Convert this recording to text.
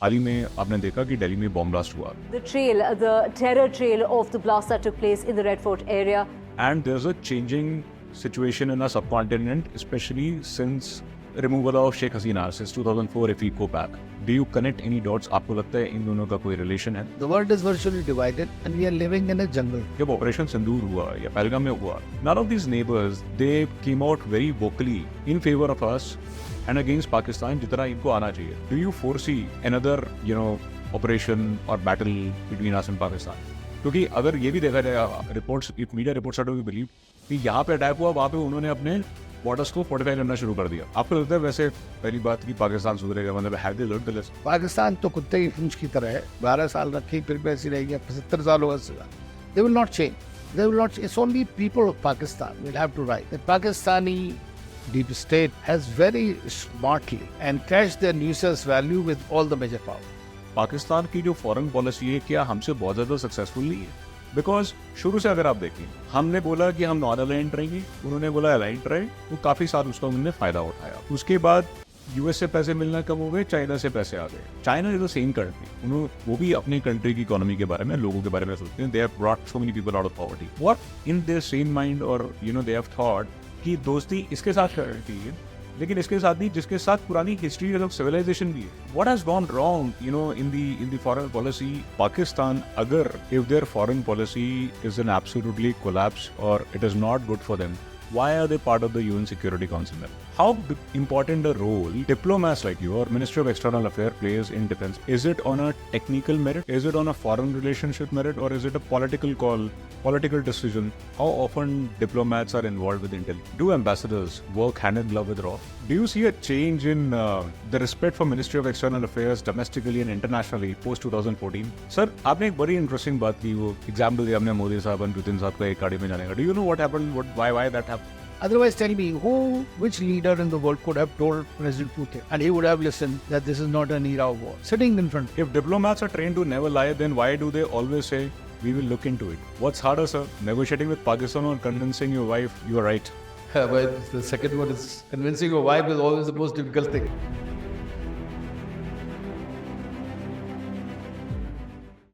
हाल ही में आपने देखा कि दिल्ली में बॉम्ब ब्लास्ट हुआ The terror trail of the blast that took place in the Red Fort area. and there's a changing situation in our subcontinent, especially since removal of Sheikh Hasina since 2004 if we go back. Do you connect any dots? आपको लगता है इन दोनों का कोई relation है? The world is virtually divided and we are living in a jungle. जब operation सिंदूर हुआ या पहलगाम में हुआ, none of these neighbors they came out very vocally in favor of us and against Pakistan जितना इनको आना चाहिए. Do you foresee another operation or battle between us and Pakistan? क्योंकि अगर ये भी देखा जाए reports, if media reports are to be believe कि यहाँ पे अटैक हुआ, वहाँ पे उन्होंने अपने बॉर्डर्स को फोर्टिफाई करना शुरू कर दिया. आपको लगता है वैसे पहली बात कि पाकिस्तान सुधरेगा? मतलब have they learn the lesson? Pakistan तो कुत्ते की पूंछ की तरह है. 12 साल रखी फिर भी ऐसी रहेगी. 70 साल होगा. They will not change. They will not change. It's only people of Pakistan will have to write. The Pakistani deep state has very smartly encashed their nuisance value with all the major powers. Pakistan की जो foreign policy है क्या हमसे बहुत ज़्यादा successful नहीं है? Because शुरू से अगर आप देखें, हमने बोला कि हम नॉन अलाइंड रहेंगे, उन्होंने बोला अलाइंड रहे, तो काफ़ी साल उसका उन्होंने फ़ायदा उठाया. उसके बाद यूएस से पैसे मिलना कम हो गए, चाइना से पैसे आ गए. China is the same country. वो भी अपनी कंट्री की इकोनॉमी के बारे में, लोगों के बारे में सोचते हैं. They have brought so many people out of poverty. What in their same mind और दे हैव थॉट कि दोस्ती इसके साथ करनी चाहिए, लेकिन इसके साथ नहीं जिसके साथ पुरानी हिस्ट्री ऑफ सिविलाइजेशन भी है. What has gone wrong in the foreign policy? Pakistan अगर if there foreign policy is an absolutely collapse और it is not good for them, why are they part of the UN Security Council? How important a role diplomats like you or Ministry of External Affairs plays in defense? Is it on a technical merit? Is it on a foreign relationship merit? Or is it a political call, political decision? How often diplomats are involved with intel? Do ambassadors work hand in glove with RAW? Do you see a change in the respect for Ministry of External Affairs domestically and internationally post 2014? Sir, आपने एक बड़ी interesting बात की, वो example दिया हमने मोदी साहब और पुतिन साहब का एक गाड़ी में जाने का. Do you know what happened? Why that happened? Otherwise, tell me, which leader in the world could have told President Putin and he would have listened that this is not an era of war? Sitting in front. If diplomats are trained to never lie, then why do they always say, we will look into it? What's harder, sir? Negotiating with Pakistan or convincing your wife you are right? But the second one is convincing your wife is always the most difficult thing.